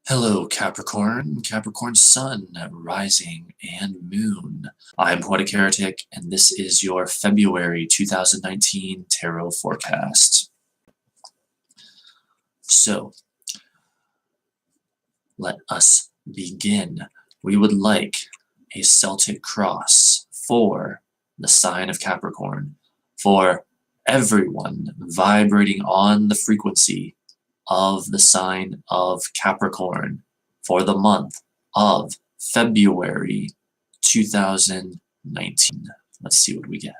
Hello, Capricorn, Capricorn Sun, Rising, and Moon. I'm Poetic Heretic, and this is your February 2019 Tarot Forecast. So, let us begin. We would like a Celtic cross for the sign of Capricorn, for everyone vibrating on the frequency of the sign of Capricorn for the month of February 2019. Let's see what we get.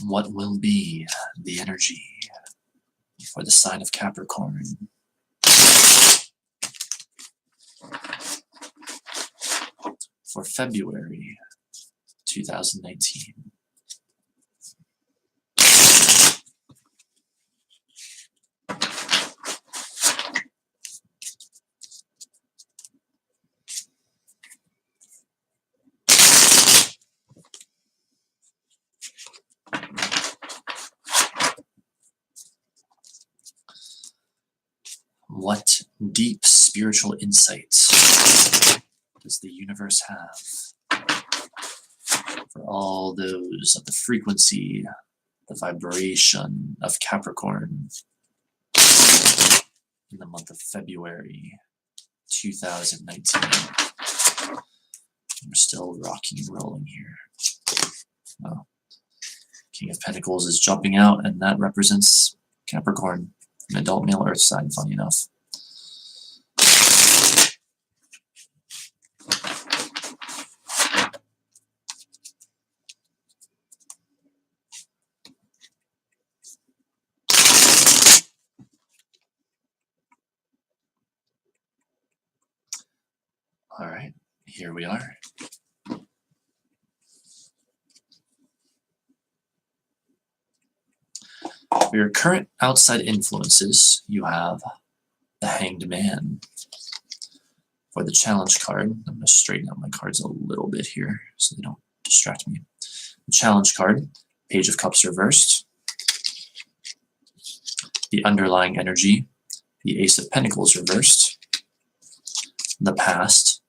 What will be the energy for the sign of Capricorn? For February 2019. What deep spiritual insights does the universe have for all those of the frequency, the vibration of Capricorn in the month of February 2019? We're still rocking and rolling here. Oh, King of Pentacles is jumping out, and that represents Capricorn, an adult male earth sign, funny enough. All right, here we are. For your current outside influences, you have the Hanged Man. For the challenge card, I'm going to straighten out my cards a little bit here so they don't distract me. The challenge card, Page of Cups reversed. The underlying energy, the Ace of Pentacles reversed. The past,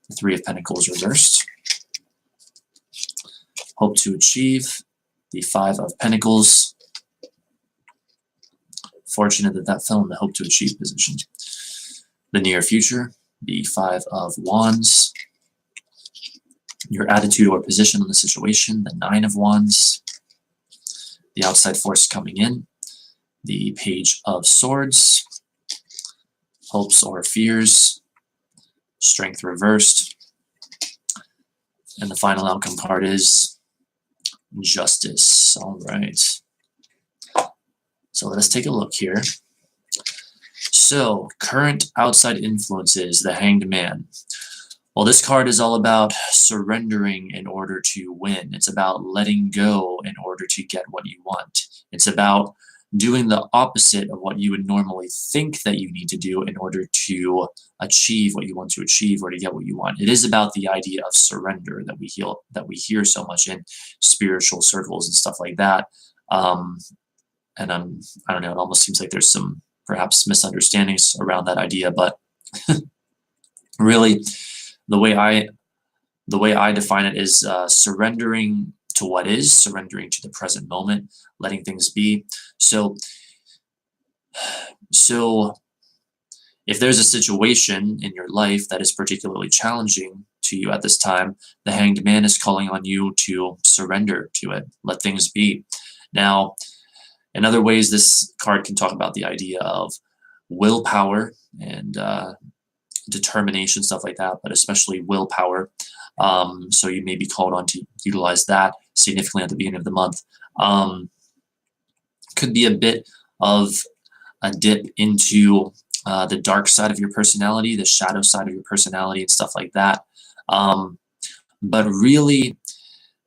the Three of Pentacles reversed. Hope to achieve, the Five of Pentacles. Fortunate that that fell in the hope to achieve position. The near future, the Five of Wands. Your attitude or position on the situation, the Nine of Wands. The outside force coming in, the Page of Swords. Hopes or fears, Strength reversed. And the final outcome card is Justice. All right. So let us take a look here. So, current outside influences, the Hanged Man. Well, this card is all about surrendering in order to win. It's about letting go in order to get what you want. It's about doing the opposite of what you would normally think that you need to do in order to achieve what you want to achieve or to get what you want. It is about the idea of surrender that we hear so much in spiritual circles and stuff like that. And I don't know, it almost seems like there's some perhaps misunderstandings around that idea, but really the way I define it is surrendering to what is, surrendering to the present moment, letting things be. So if there's a situation in your life that is particularly challenging to you at this time, the Hanged Man is calling on you to surrender to it, let things be. Now, in other ways, this card can talk about the idea of willpower and determination, stuff like that, but especially willpower. So you may be called on to utilize that significantly at the beginning of the month. Could be a bit of a dip into the dark side of your personality, the shadow side of your personality, and stuff like that. But really,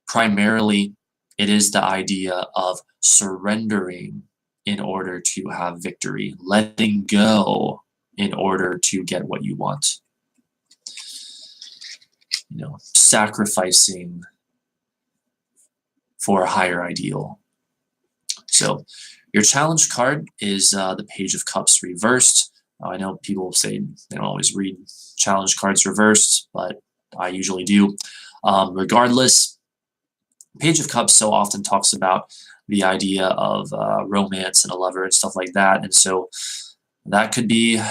primarily, it is the idea of surrendering in order to have victory, letting go in order to get what you want. Sacrificing for a higher ideal. So your challenge card is the Page of Cups reversed. I know people say they don't always read challenge cards reversed, but I usually do. Regardless, Page of Cups so often talks about the idea of romance and a lover and stuff like that. And so that could be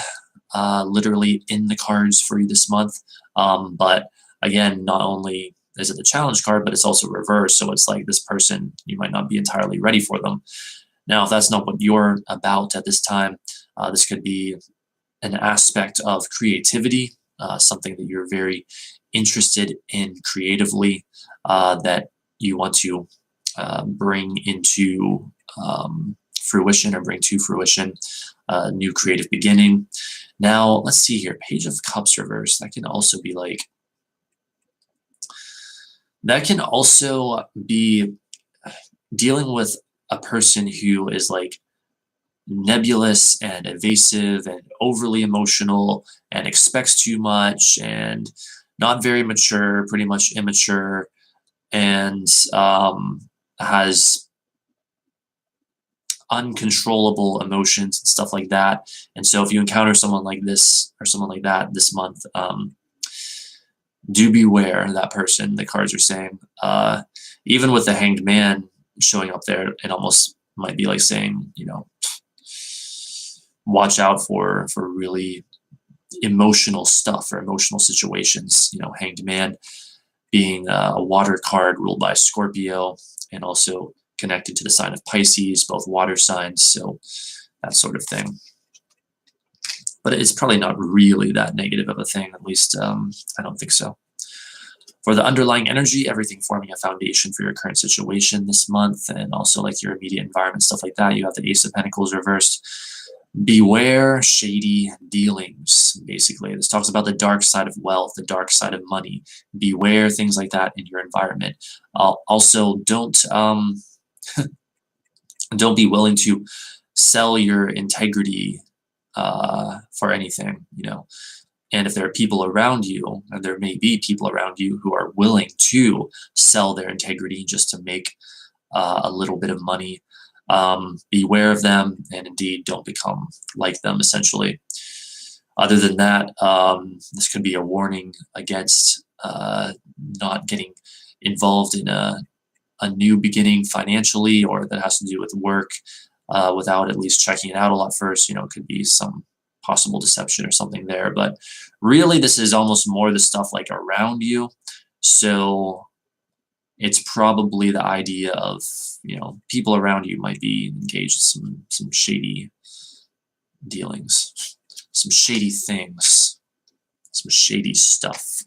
literally in the cards for you this month. But again, not only is it the challenge card, but it's also reversed. So it's like this person, you might not be entirely ready for them. Now, if that's not what you're about at this time, this could be an aspect of creativity, something that you're very interested in creatively, that you want to bring into fruition or bring to fruition, a new creative beginning. Now, let's see here. Page of Cups reversed. That can also be like, that can also be dealing with a person who is like nebulous and evasive and overly emotional and expects too much and not very mature, pretty much immature, and has uncontrollable emotions and stuff like that. And so if you encounter someone like this or someone like that this month, do beware that person, the cards are saying. Even with the Hanged Man showing up there, it almost might be like saying, watch out for really emotional stuff or emotional situations. Hanged Man being a water card ruled by Scorpio and also connected to the sign of Pisces, both water signs, so that sort of thing. But it's probably not really that negative of a thing, at least I don't think so. For the underlying energy, everything forming a foundation for your current situation this month, and also like your immediate environment, stuff like that, you have the Ace of Pentacles reversed. Beware shady dealings, basically. This talks about the dark side of wealth, the dark side of money. Beware things like that in your environment. Also, don't be willing to sell your integrity for anything, And if there are people around you, and there may be people around you who are willing to sell their integrity just to make a little bit of money, beware of them, and indeed don't become like them, essentially. Other than that, this could be a warning against not getting involved in a new beginning financially, or that has to do with work, without at least checking it out a lot first. It could be some possible deception or something there, but really this is almost more the stuff like around you. So it's probably the idea of, people around you might be engaged in some shady dealings, some shady things, some shady stuff.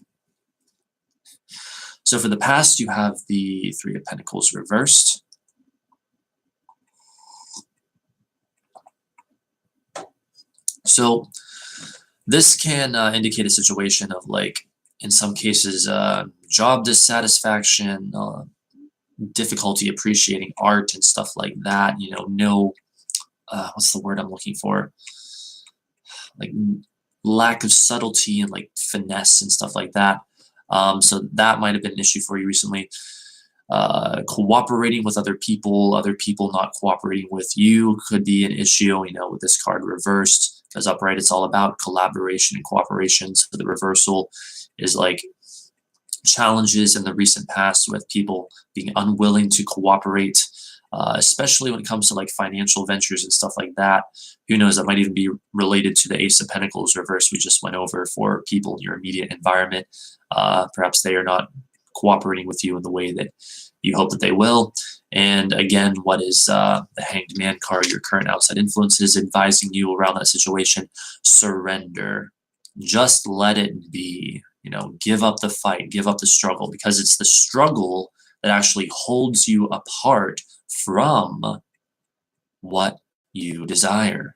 So for the past, you have the Three of Pentacles reversed. So this can indicate a situation of, like, in some cases, job dissatisfaction, difficulty appreciating art and stuff like that. No, what's the word I'm looking for? Like lack of subtlety and like finesse and stuff like that. So that might have been an issue for you recently. Cooperating with other people not cooperating with you could be an issue, with this card reversed, because upright it's all about collaboration and cooperation. So the reversal is like challenges in the recent past with people being unwilling to cooperate, especially when it comes to like financial ventures and stuff like that. Who knows, that might even be related to the Ace of Pentacles reverse we just went over for people in your immediate environment. Perhaps they are not cooperating with you in the way that you hope that they will. And again, what is the Hanged Man card? Your current outside influences advising you around that situation. Surrender. Just let it be. Give up the fight, give up the struggle, because it's the struggle that actually holds you apart from what you desire.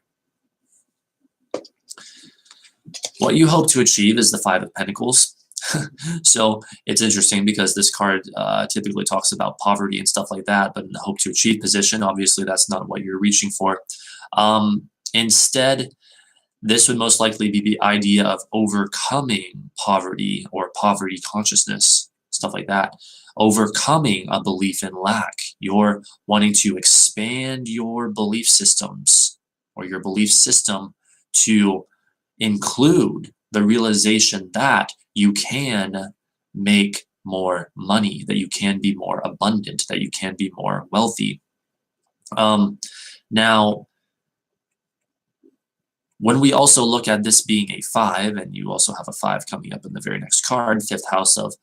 What you hope to achieve is the Five of Pentacles. So it's interesting because this card typically talks about poverty and stuff like that, but in the hope to achieve position, obviously that's not what you're reaching for. Instead, this would most likely be the idea of overcoming poverty or poverty consciousness, stuff like that. Overcoming a belief in lack. You're wanting to expand your belief systems or your belief system to include the realization that you can make more money, that you can be more abundant, that you can be more wealthy. Now, when we also look at this being a 5, and you also have a 5 coming up in the very next card, 5th house of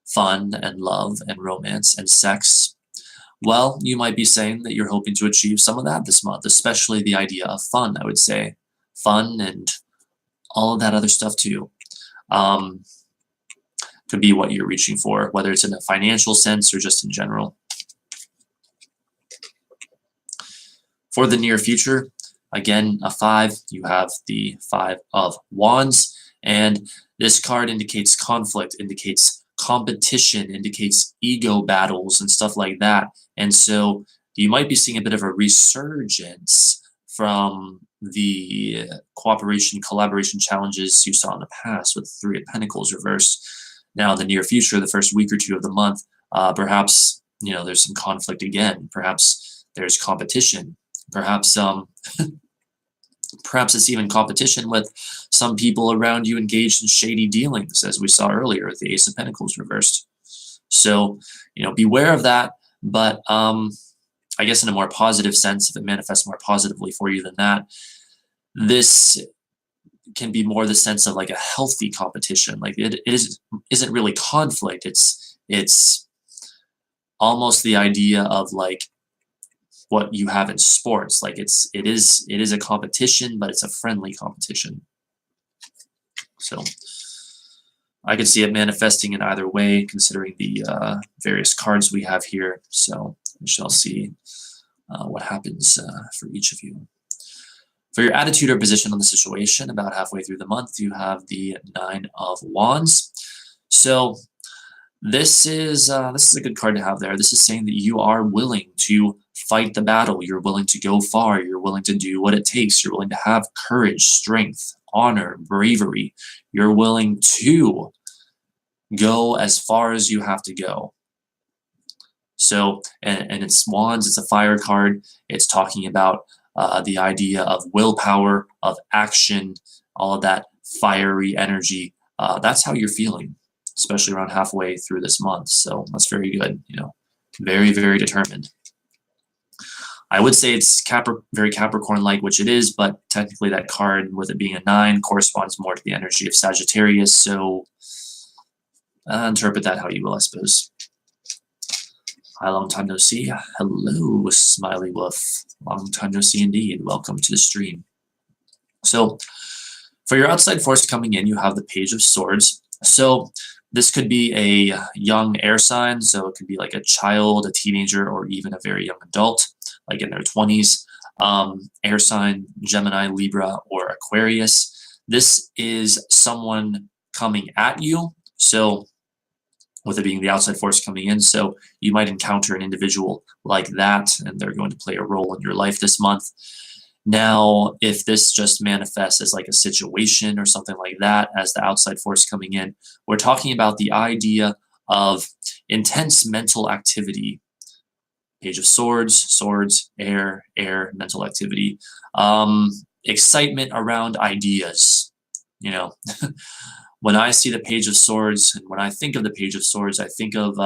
fun and love and romance and sex, well, you might be saying that you're hoping to achieve some of that this month, especially the idea of fun, I would say. Fun and all of that other stuff too. Could be what you're reaching for, whether it's in a financial sense or just in general. For the near future, again, a 5, you have the 5 of Wands, and this card indicates conflict, indicates competition, indicates ego battles and stuff like that. And so you might be seeing a bit of a resurgence from the cooperation, collaboration challenges you saw in the past with 3 of Pentacles reversed. Now, in the near future, the first week or 2 of the month, perhaps, there's some conflict again. Perhaps there's competition. Perhaps perhaps it's even competition with some people around you engaged in shady dealings, as we saw earlier with the Ace of Pentacles reversed. So, beware of that. But I guess in a more positive sense, if it manifests more positively for you than that, this can be more the sense of like a healthy competition. Like it isn't really conflict. It's almost the idea of like what you have in sports. Like it is a competition, but it's a friendly competition. So I could see it manifesting in either way, considering the various cards we have here. So we shall see what happens for each of you. For your attitude or position on the situation, about halfway through the month, you have the 9 of Wands. So this is a good card to have there. This is saying that you are willing to fight the battle. You're willing to go far. You're willing to do what it takes. You're willing to have courage, strength, honor, bravery. You're willing to go as far as you have to go. So, and it's Wands, it's a fire card. It's talking about the idea of willpower, of action, all of that fiery energy. That's how you're feeling, especially around halfway through this month. So that's very good, very, very determined. I would say it's very Capricorn-like, which it is, but technically that card, with it being a 9, corresponds more to the energy of Sagittarius. So interpret that how you will, I suppose. Hi, long time no see. Hello, Smiley Wolf. Long time no see indeed. Welcome to the stream. So for your outside force coming in, you have the Page of Swords. So this could be a young air sign. So it could be like a child, a teenager, or even a very young adult, like in their 20s. Air sign, Gemini, Libra, or Aquarius. This is someone coming at you. So with it being the outside force coming in. So you might encounter an individual like that, and they're going to play a role in your life this month. Now, if this just manifests as like a situation or something like that, as the outside force coming in, we're talking about the idea of intense mental activity. Page of Swords, swords, air, mental activity, excitement around ideas, When I see the Page of Swords, and when I think of the Page of Swords, I think of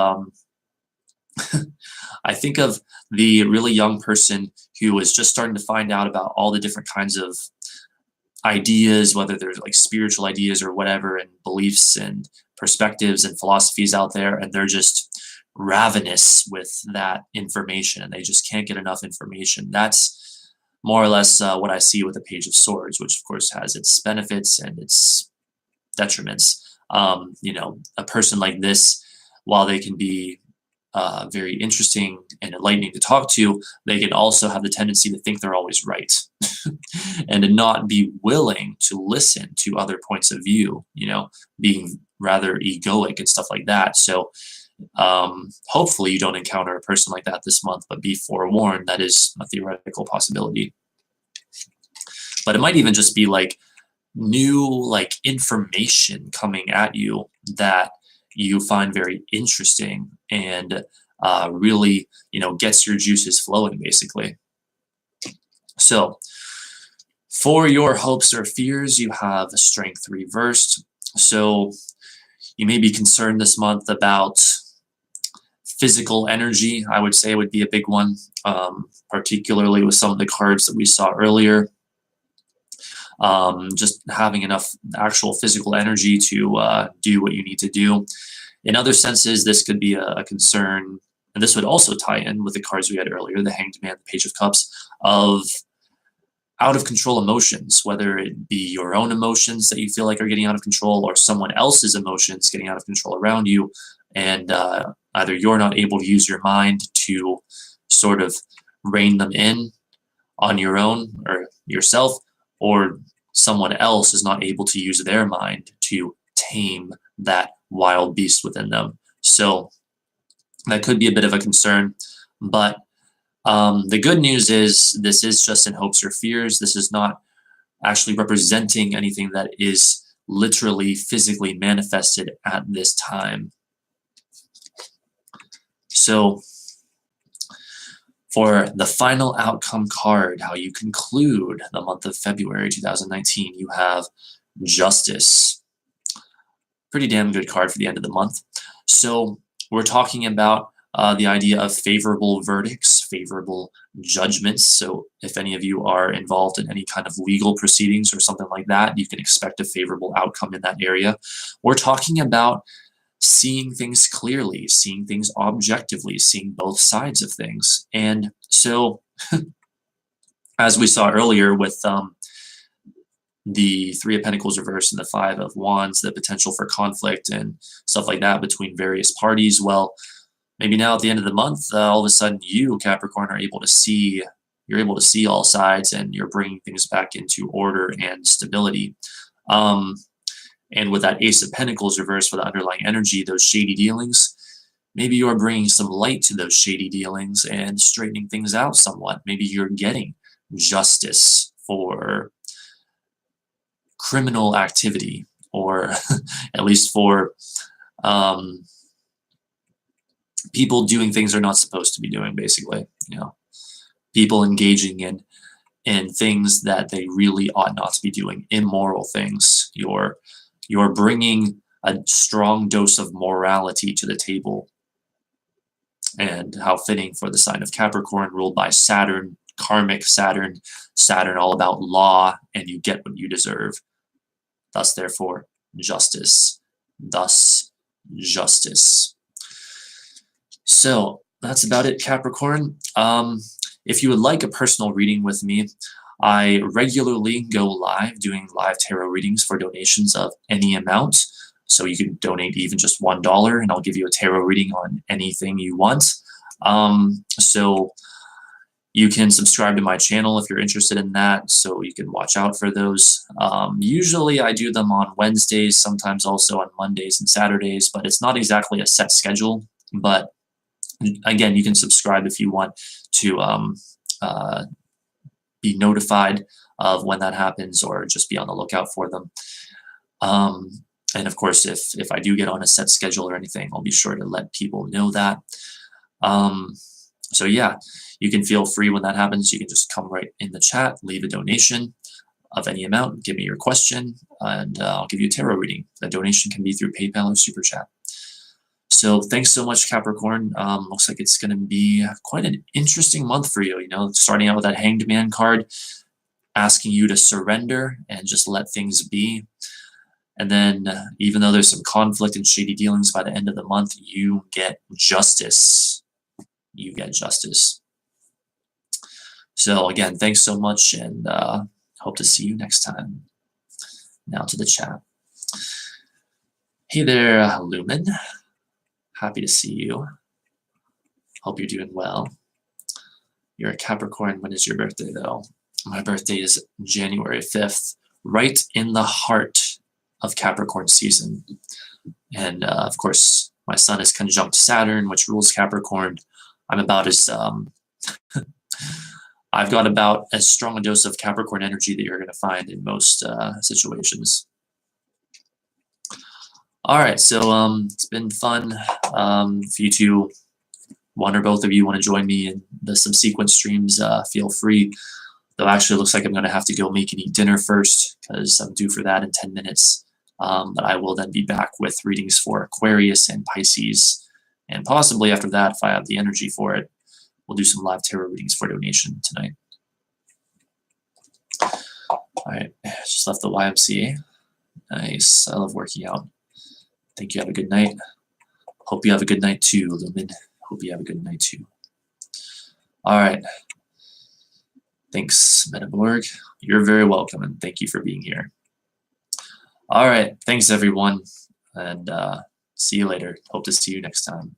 I think of the really young person who is just starting to find out about all the different kinds of ideas, whether they're like spiritual ideas or whatever, and beliefs and perspectives and philosophies out there, and they're just ravenous with that information, and they just can't get enough information. That's more or less what I see with the Page of Swords, which of course has its benefits and its detriments. A person like this, while they can be very interesting and enlightening to talk to, they can also have the tendency to think they're always right and to not be willing to listen to other points of view, being rather egoic and stuff like that. So hopefully you don't encounter a person like that this month, but be forewarned that is a theoretical possibility. But it might even just be like new information coming at you that you find very interesting and really gets your juices flowing, basically. So for your hopes or fears, you have strength reversed. So you may be concerned this month about physical energy. I would say would be a big one, particularly with some of the cards that we saw earlier. Just having enough actual physical energy to do what you need to do. In other senses, this could be a concern, and this would also tie in with the cards we had earlier, the Hanged Man, the Page of Cups, of out of control emotions, whether it be your own emotions that you feel like are getting out of control or someone else's emotions getting out of control around you, and either you're not able to use your mind to sort of rein them in on your own or yourself, or someone else is not able to use their mind to tame that wild beast within them. So that could be a bit of a concern, but the good news is this is just in hopes or fears. This is not actually representing anything that is literally physically manifested at this time. So for the final outcome card, how you conclude the month of February 2019, you have Justice. Pretty damn good card for the end of the month. So we're talking about the idea of favorable verdicts, favorable judgments. So if any of you are involved in any kind of legal proceedings or something like that, you can expect a favorable outcome in that area. We're talking about seeing things clearly, seeing things objectively, seeing both sides of things. And so, as we saw earlier with the Three of Pentacles reversed and the Five of Wands, the potential for conflict and stuff like that between various parties, well, maybe now at the end of the month, all of a sudden you, Capricorn, are able to see, you're able to see all sides and you're bringing things back into order and stability. And with that Ace of Pentacles reversed for the underlying energy, those shady dealings, maybe you're bringing some light to those shady dealings and straightening things out somewhat. Maybe you're getting justice for criminal activity, or at least for people doing things they're not supposed to be doing, basically. People engaging in things that they really ought not to be doing, immoral things. You're bringing a strong dose of morality to the table. And how fitting for the sign of Capricorn, ruled by Saturn, karmic Saturn, Saturn all about law, and you get what you deserve. Thus, therefore, justice. Thus, justice. So that's about it, Capricorn. If you would like a personal reading with me, I regularly go live doing live tarot readings for donations of any amount. So you can donate even just $1 and I'll give you a tarot reading on anything you want. So you can subscribe to my channel if you're interested in that, so you can watch out for those. Usually I do them on Wednesdays, sometimes also on Mondays and Saturdays, but it's not exactly a set schedule. But again, you can subscribe if you want to be notified of when that happens, or just be on the lookout for them. And of course, if I do get on a set schedule or anything, I'll be sure to let people know that. So yeah, you can feel free when that happens. You can just come right in the chat, leave a donation of any amount, give me your question, and I'll give you a tarot reading. The donation can be through PayPal or Super Chat. So thanks so much, Capricorn. Looks like it's going to be quite an interesting month for you. Starting out with that Hanged Man card, asking you to surrender and just let things be. And then even though there's some conflict and shady dealings, by the end of the month, you get justice. You get justice. So again, thanks so much, and hope to see you next time. Now to the chat. Hey there, Lumen. Happy to see you. Hope you're doing well. You're a Capricorn. When is your birthday, though? My birthday is January 5th, right in the heart of Capricorn season. And of course, my sun is conjunct Saturn, which rules Capricorn. I'm about as I've got about as strong a dose of Capricorn energy that you're going to find in most situations. All right, so it's been fun. If you two, one or both of you, want to join me in the subsequent streams, feel free. Though actually, it looks like I'm going to have to go make and eat dinner first because I'm due for that in 10 minutes. But I will then be back with readings for Aquarius and Pisces. And possibly after that, if I have the energy for it, we'll do some live tarot readings for donation tonight. All right, just left the YMCA. Nice. I love working out. Thank you. Have a good night. Hope you have a good night too, Lumen. Hope you have a good night too. All right. Thanks, Metaborg. You're very welcome, and thank you for being here. All right. Thanks, everyone, and see you later. Hope to see you next time.